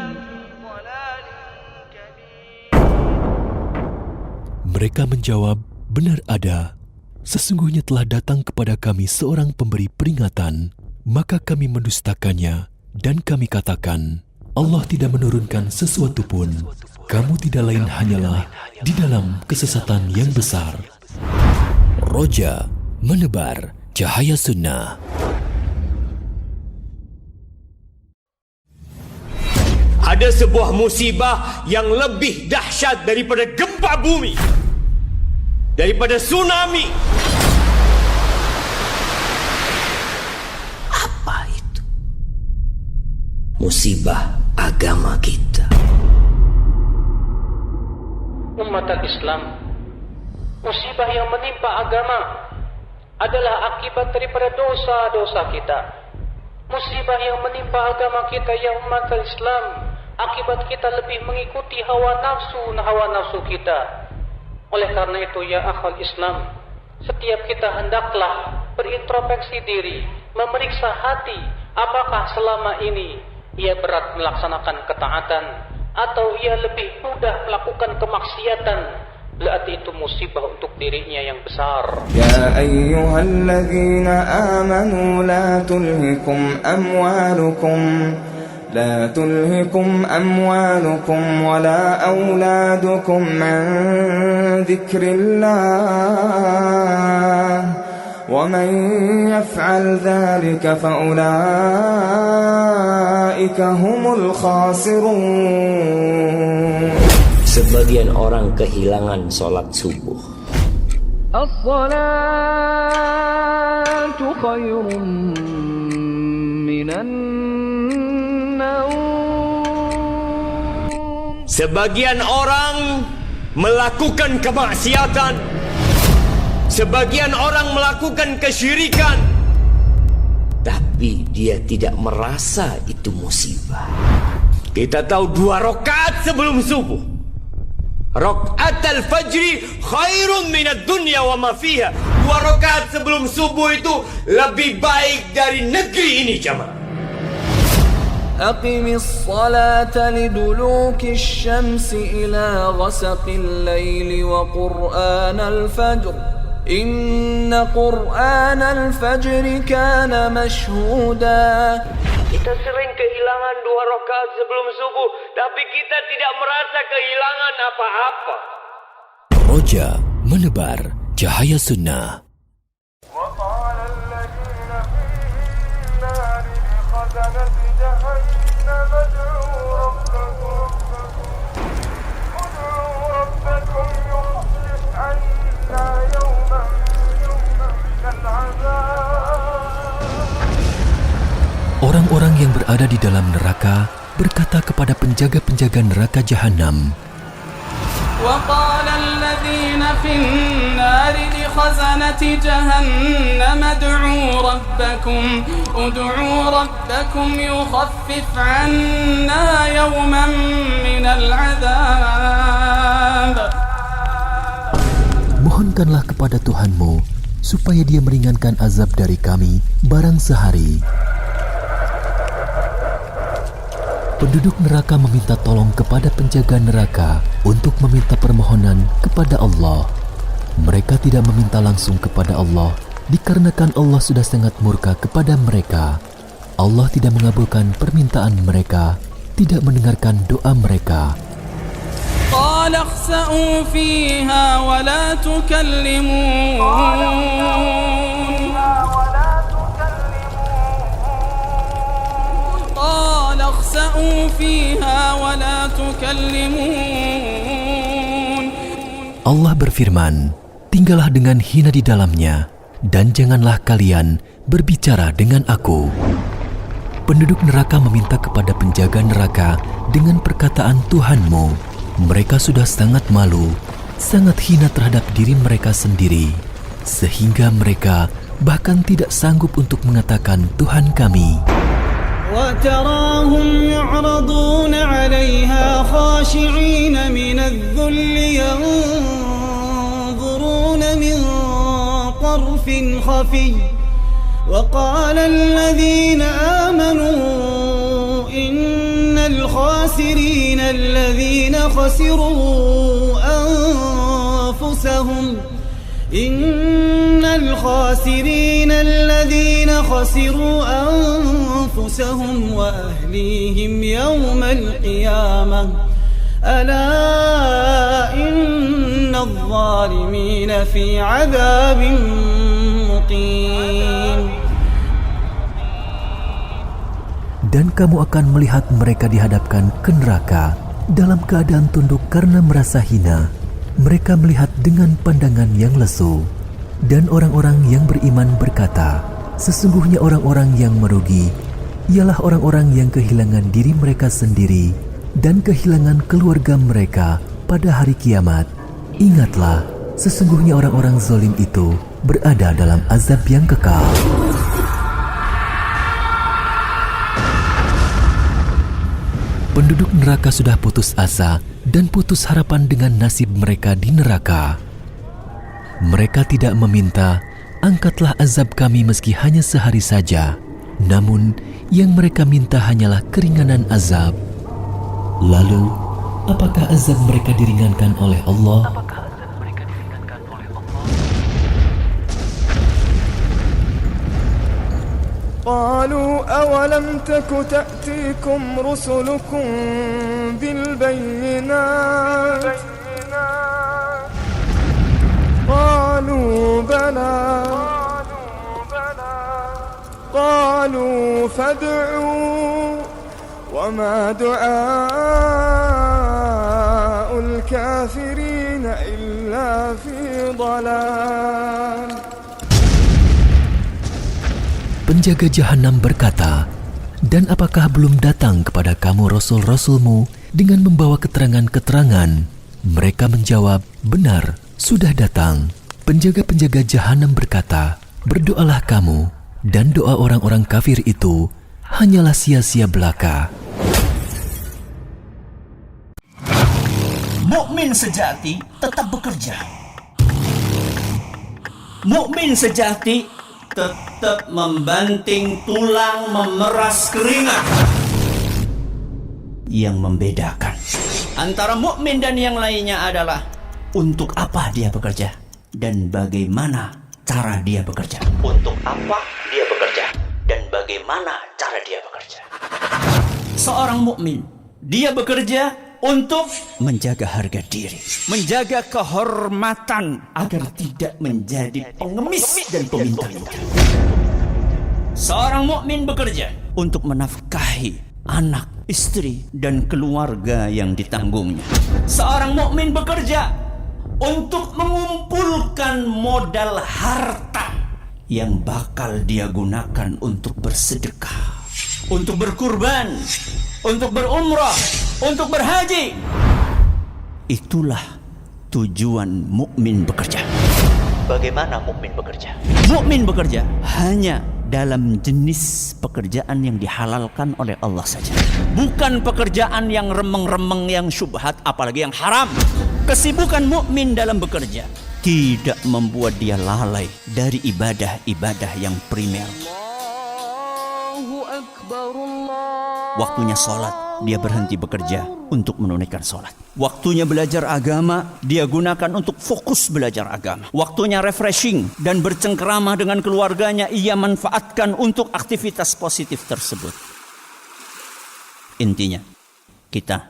Mereka menjawab, benar ada. Sesungguhnya telah datang kepada kami seorang pemberi peringatan, maka kami mendustakannya dan kami katakan, Allah tidak menurunkan sesuatu pun. Kamu tidak lain hanyalah di dalam kesesatan yang besar. Roja menebar cahaya sunnah. Ada sebuah musibah yang lebih dahsyat daripada gempa bumi, daripada tsunami. Apa itu? Musibah agama kita. Umat Islam, musibah yang menimpa agama adalah akibat daripada dosa-dosa kita. Musibah yang menimpa agama kita ya umat Islam, akibat kita lebih mengikuti hawa nafsu kita. Oleh karena itu ya akhwal Islam, setiap kita hendaklah berintrospeksi diri, memeriksa hati, apakah selama ini ia berat melaksanakan ketaatan atau ia lebih mudah melakukan kemaksiatan. Berarti itu musibah untuk dirinya yang besar. Ya ayyuhalladzina amanu la tulhikum amwalukum wala auladukum an dzikrillah wa man yaf'al dzalika fa ulaika humul khasirun. Sebagian orang kehilangan sholat subuh. As-salatu khairum minan naum. Sebagian orang melakukan kemaksiatan, sebagian orang melakukan kesyirikan, tapi dia tidak merasa itu musibah. Kita tahu 2 rakaat sebelum subuh, rakaat al-fajri khairun minad dunya wa ma fiha. 2 rakaat sebelum subuh itu lebih baik dari negeri ini, jamaah. Aqimis salata liduluki syamsi ila ghasaqil laili wa qur'anal fajr. Inna qur'anal fajri kana mashhuda. Kita sering kehilangan 2 rakaat sebelum subuh, tapi kita tidak merasa kehilangan apa-apa. Roja menebar cahaya sunnah. Orang-orang yang berada di dalam neraka berkata kepada penjaga-penjaga neraka jahanam, وقال الذين في النار لخزنة جهنم ادعوا ربكم يخفف عنا يوما من العذاب. Mohonkanlah kepada Tuhanmu supaya Dia meringankan azab dari kami barang sehari. Penduduk neraka meminta tolong kepada penjaga neraka untuk meminta permohonan kepada Allah. Mereka tidak meminta langsung kepada Allah dikarenakan Allah sudah sangat murka kepada mereka. Allah tidak mengabulkan permintaan mereka, tidak mendengarkan doa mereka. قال اخسئوا فيها ولا تكلمون. قال اخسأوا فيها ولا تكلمون. Allah berfirman, tinggallah dengan hina di dalamnya, dan janganlah kalian berbicara dengan aku. Penduduk neraka meminta kepada penjaga neraka dengan perkataan Tuhanmu. Mereka sudah sangat malu, sangat hina terhadap diri mereka sendiri, sehingga mereka bahkan tidak sanggup untuk mengatakan Tuhan kami. وتراهم يعرضون عليها خاشعين من الذل ينظرون من طرف خفي وقال الذين آمنوا إن الخاسرين الذين خسروا أنفسهم وأهليهم يوم القيامة ألا إن الظالمين في عذاب مقيم. Dan kamu akan melihat mereka dihadapkan ke neraka dalam keadaan tunduk karena merasa hina. Mereka melihat dengan pandangan yang lesu. Dan orang-orang yang beriman berkata, sesungguhnya orang-orang yang merugi ialah orang-orang yang kehilangan diri mereka sendiri dan kehilangan keluarga mereka pada hari kiamat. Ingatlah, sesungguhnya orang-orang zalim itu berada dalam azab yang kekal. Penduduk neraka sudah putus asa dan putus harapan dengan nasib mereka di neraka. Mereka tidak meminta, angkatlah azab kami meski hanya sehari saja. Namun, yang mereka minta hanyalah keringanan azab. Lalu, apakah azab mereka diringankan oleh Allah? قالوا أولم تك تأتيكم رسلكم بالبينات قالوا بلى قالوا فادعوا وما دعاء الكافرين إلا في ضلال. Penjaga jahanam berkata, dan apakah belum datang kepada kamu rasul-rasulmu dengan membawa keterangan-keterangan? Mereka menjawab, benar, sudah datang. Penjaga-penjaga jahanam berkata, berdoalah kamu, dan doa orang-orang kafir itu hanyalah sia-sia belaka. Mukmin sejati tetap bekerja. Mukmin sejati tetap membanting tulang, memeras keringat. Yang membedakan antara mukmin dan yang lainnya adalah untuk apa dia bekerja dan bagaimana cara dia bekerja. Untuk apa dia bekerja dan bagaimana cara dia bekerja. Seorang mukmin, dia bekerja untuk menjaga harga diri, menjaga kehormatan agar tidak menjadi pengemis dan peminta-minta. Seorang mukmin bekerja untuk menafkahi anak, istri, dan keluarga yang ditanggungnya. Seorang mukmin bekerja untuk mengumpulkan modal harta yang bakal dia gunakan untuk bersedekah, untuk berkurban, untuk berumrah, untuk berhaji. Itulah tujuan mukmin bekerja. Bagaimana mukmin bekerja? Mukmin bekerja hanya dalam jenis pekerjaan yang dihalalkan oleh Allah saja. Bukan pekerjaan yang remeng-remeng, yang syubhat, apalagi yang haram. Kesibukan mukmin dalam bekerja tidak membuat dia lalai dari ibadah-ibadah yang primer. Waktunya sholat, dia berhenti bekerja untuk menunaikan sholat. Waktunya belajar agama, dia gunakan untuk fokus belajar agama. Waktunya refreshing dan bercengkerama dengan keluarganya, ia manfaatkan untuk aktivitas positif tersebut. Intinya, kita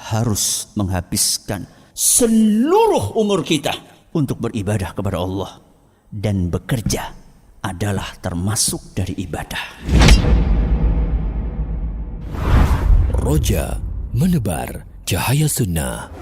harus menghabiskan seluruh umur kita untuk beribadah kepada Allah. Dan bekerja adalah termasuk dari ibadah. Roja, menebar cahaya sunnah.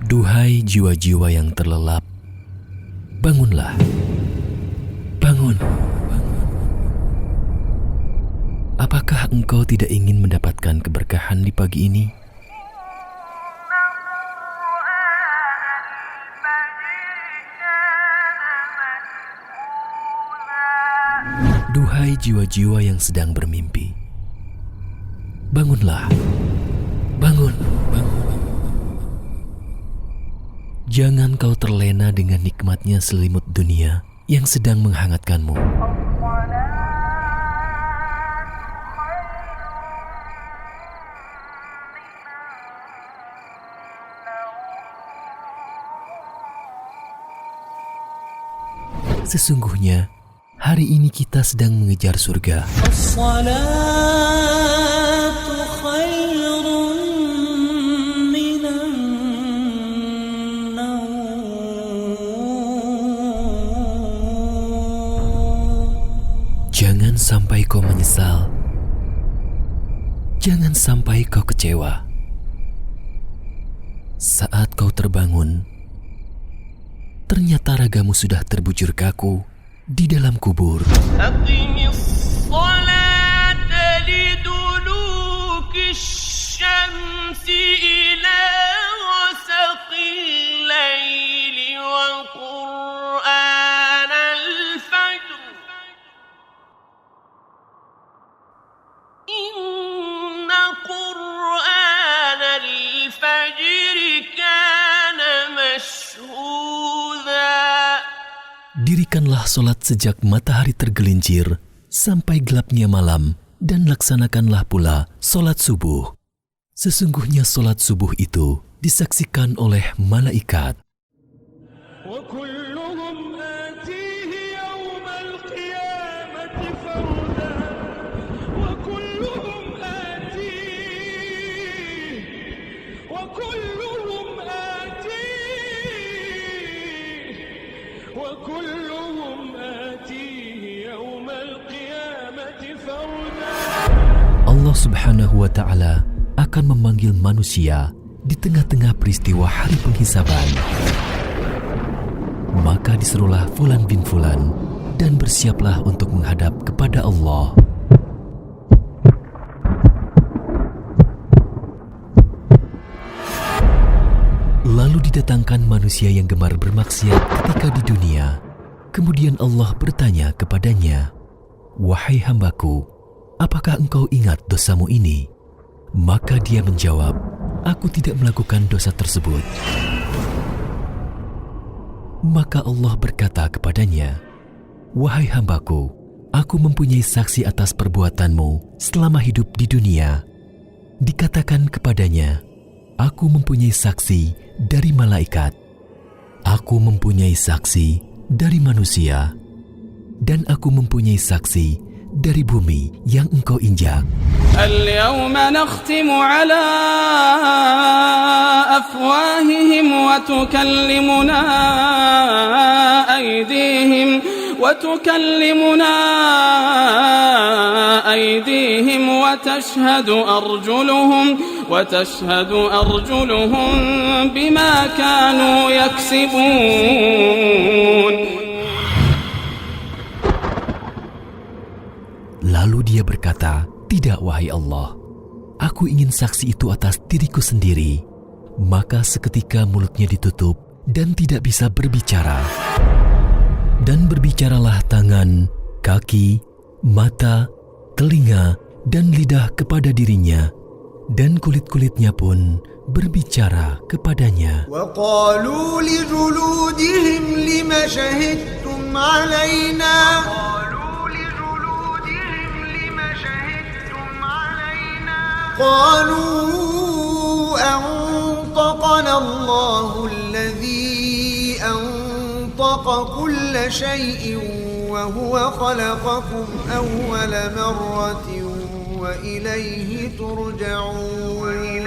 Duhai jiwa-jiwa yang terlelap, bangunlah, bangun. Apakah engkau tidak ingin mendapatkan keberkahan di pagi ini? Duhai jiwa-jiwa yang sedang bermimpi, bangunlah, bangun, bangun. Jangan kau terlena dengan nikmatnya selimut dunia yang sedang menghangatkanmu. Sesungguhnya, hari ini kita sedang mengejar surga. Jangan sampai kau menyesal. Jangan sampai kau kecewa. Saat kau terbangun, ternyata ragamu sudah terbujur kaku di dalam kubur. Dirikanlah solat sejak matahari tergelincir sampai gelapnya malam, dan laksanakanlah pula solat subuh. Sesungguhnya solat subuh itu disaksikan oleh malaikat. Allah Subhanahu wa Ta'ala akan memanggil manusia di tengah-tengah peristiwa hari penghisaban. Maka diserulah Fulan bin Fulan dan bersiaplah untuk menghadap kepada Allah. Lalu didatangkan manusia yang gemar bermaksiat ketika di dunia. Kemudian Allah bertanya kepadanya, "Wahai hambaku, apakah engkau ingat dosamu ini?" Maka dia menjawab, "Aku tidak melakukan dosa tersebut." Maka Allah berkata kepadanya, "Wahai hambaku, aku mempunyai saksi atas perbuatanmu selama hidup di dunia." Dikatakan kepadanya, "Aku mempunyai saksi dari malaikat, aku mempunyai saksi dari manusia, dan aku mempunyai saksi dari bumi yang engkau injak." Al-yawma nakhtimu ala afwahihim wa tukallimuna aydihim wa tashhadu arjuluhum bima kanu yaksibun. Lalu dia berkata, "Tidak, wahai Allah, aku ingin saksi itu atas diriku sendiri." Maka seketika mulutnya ditutup dan tidak bisa berbicara. Dan berbicaralah tangan, kaki, mata, telinga, dan lidah kepada dirinya, dan kulit-kulitnya pun berbicara kepadanya. وَقَالُوا لِجُلُودِهِمْ لِمَ شَهِدتُّمْ عَلَيْنَا قالوا أنطقنا الله الذي أنطق كل شيء وهو خلقكم أول مرة وإليه ترجعون